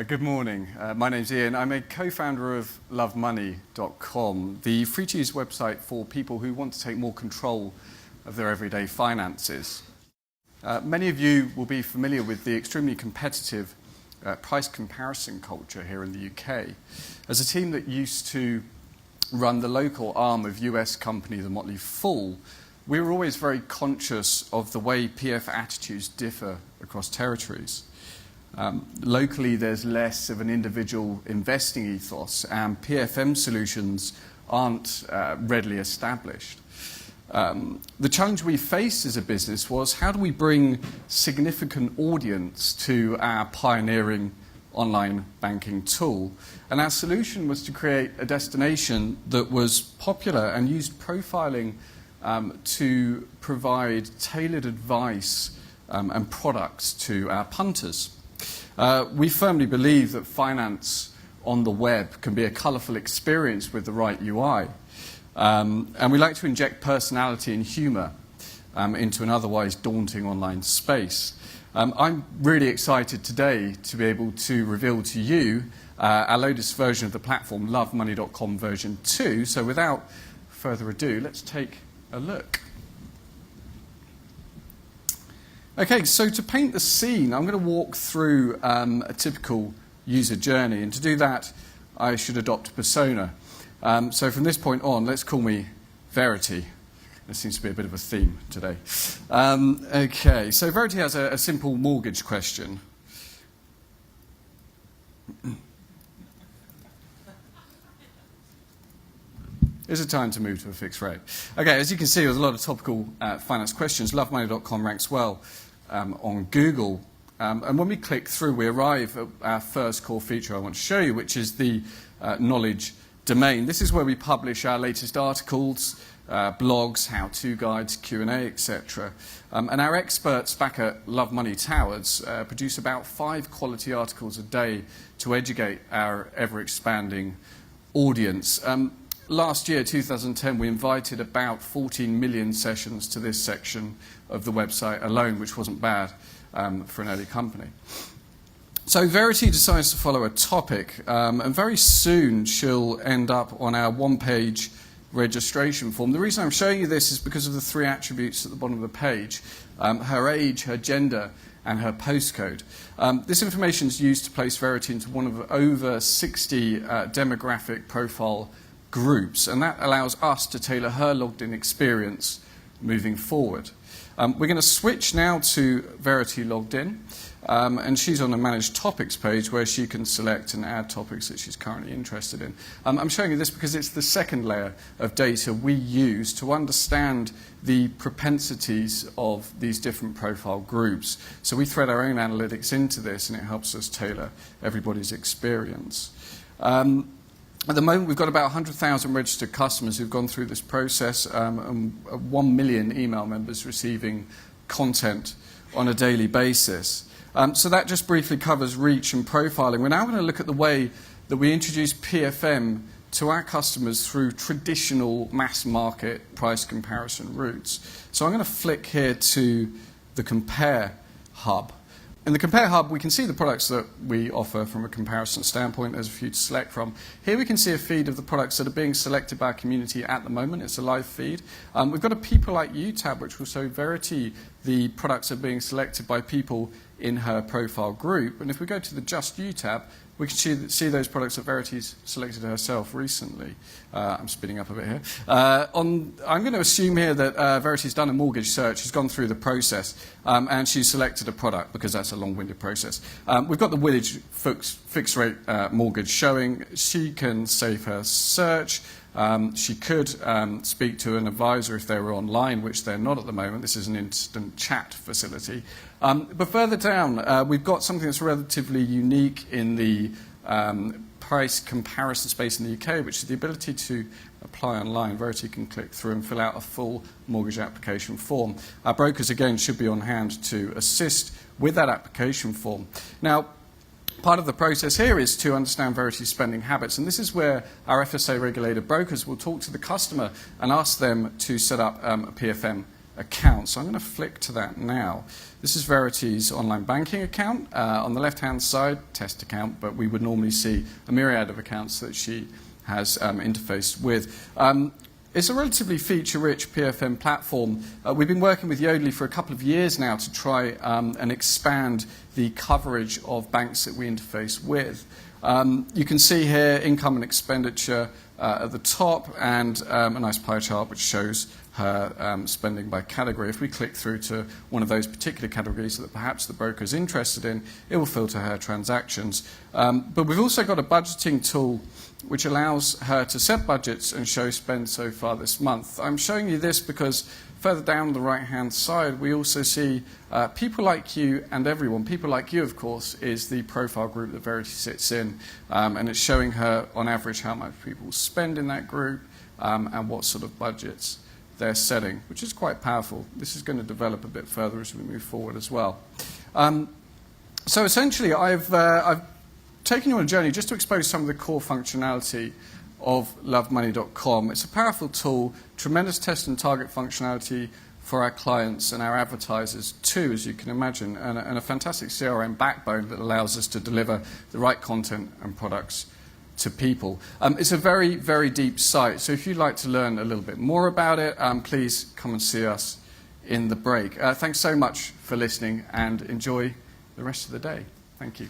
Good morning. My name's Ian. I'm a co-founder of lovemoney.com, the free-to-use website for people who want to take more control of their everyday finances. Many of you will be familiar with the extremely competitive price comparison culture here in the UK. As a team that used to run the local arm of US company The Motley Fool, we were always very conscious of the way PF attitudes differ across territories. Locally, there's less of an individual investing ethos, and PFM solutions aren't readily established. The challenge we faced as a business was, how do we bring significant audience to our pioneering online banking tool? And our solution was to create a destination that was popular and used profiling to provide tailored advice and products to our punters. We firmly believe that finance on the web can be a colourful experience with the right UI. And we like to inject personality and humour into an otherwise daunting online space. I'm really excited today to be able to reveal to you our latest version of the platform, lovemoney.com version 2. So without further ado, let's take a look. Okay, so to paint the scene, I'm going to walk through a typical user journey, and to do that, I should adopt a persona. So from this point on, let's call me Verity. There seems to be a bit of a theme today. Okay, so Verity has a simple mortgage question. Is it time to move to a fixed rate? Okay, as you can see, there's a lot of topical finance questions. Lovemoney.com ranks well on Google. And when we click through, we arrive at our first core feature I want to show you, which is the knowledge domain. This is where we publish our latest articles, blogs, how-to guides, Q&A, etc. And our experts back at Love Money Towers produce about 5 quality articles a day to educate our ever-expanding audience. Last year, 2010, we invited about 14 million sessions to this section of the website alone, which wasn't bad for an early company. So Verity decides to follow a topic, and very soon she'll end up on our one-page registration form. The reason I'm showing you this is because of the 3 attributes at the bottom of the page: her age, her gender, and her postcode. This information is used to place Verity into one of over 60 demographic profile groups, and that allows us to tailor her logged-in experience moving forward. We're going to switch now to Verity logged in, and she's on the Manage Topics page where she can select and add topics that she's currently interested in. I'm showing you this because it's the second layer of data we use to understand the propensities of these different profile groups. So we thread our own analytics into this, and it helps us tailor everybody's experience. At the moment, we've got about 100,000 registered customers who've gone through this process, and 1 million email members receiving content on a daily basis. So that just briefly covers reach and profiling. We're now going to look at the way that we introduce PFM to our customers through traditional mass market price comparison routes. So I'm going to flick here to the Compare Hub. In the Compare Hub, we can see the products that we offer from a comparison standpoint. There's a few to select from. Here we can see a feed of the products that are being selected by our community at the moment. It's a live feed. We've got a People Like You tab, which will show Verity the products are being selected by people in her profile group. And if we go to the Just You tab, we can see those products that Verity's selected herself recently. I'm speeding up a bit here. I'm going to assume here that Verity's done a mortgage search, has gone through the process, and she's selected a product because that's a long-winded process. We've got the Village fixed rate mortgage showing. She can save her search. She could speak to an advisor if they were online, which they're not at the moment. This is an instant chat facility. But further down, we've got something that's relatively unique in the price comparison space in the UK, which is the ability to apply online. Verity can click through and fill out a full mortgage application form. Our brokers, again, should be on hand to assist with that application form. Now, part of the process here is to understand Verity's spending habits, and this is where our FSA-regulated brokers will talk to the customer and ask them to set up a PFM account. So I'm going to flick to that now. This is Verity's online banking account. On the left-hand side, test account, but we would normally see a myriad of accounts that she has interfaced with. It's a relatively feature-rich PFM platform. We've been working with Yodlee for a couple of years now to try and expand the coverage of banks that we interface with. You can see here income and expenditure at the top, and a nice pie chart which shows her spending by category. If we click through to one of those particular categories that perhaps the broker is interested in, it will filter her transactions. But we've also got a budgeting tool which allows her to set budgets and show spend so far this month. I'm showing you this because further down the right-hand side, we also see people like you and everyone. People like you, of course, is the profile group that Verity sits in, and it's showing her, on average, how much people spend in that group and what sort of budgets they're setting, which is quite powerful. This is going to develop a bit further as we move forward as well. So essentially, I've taken you on a journey just to expose some of the core functionality of lovemoney.com. It's a powerful tool, tremendous test and target functionality for our clients and our advertisers too, as you can imagine, and a fantastic CRM backbone that allows us to deliver the right content and products to people. It's a very, very deep site, so if you'd like to learn a little bit more about it, please come and see us in the break. Thanks so much for listening, and enjoy the rest of the day. Thank you.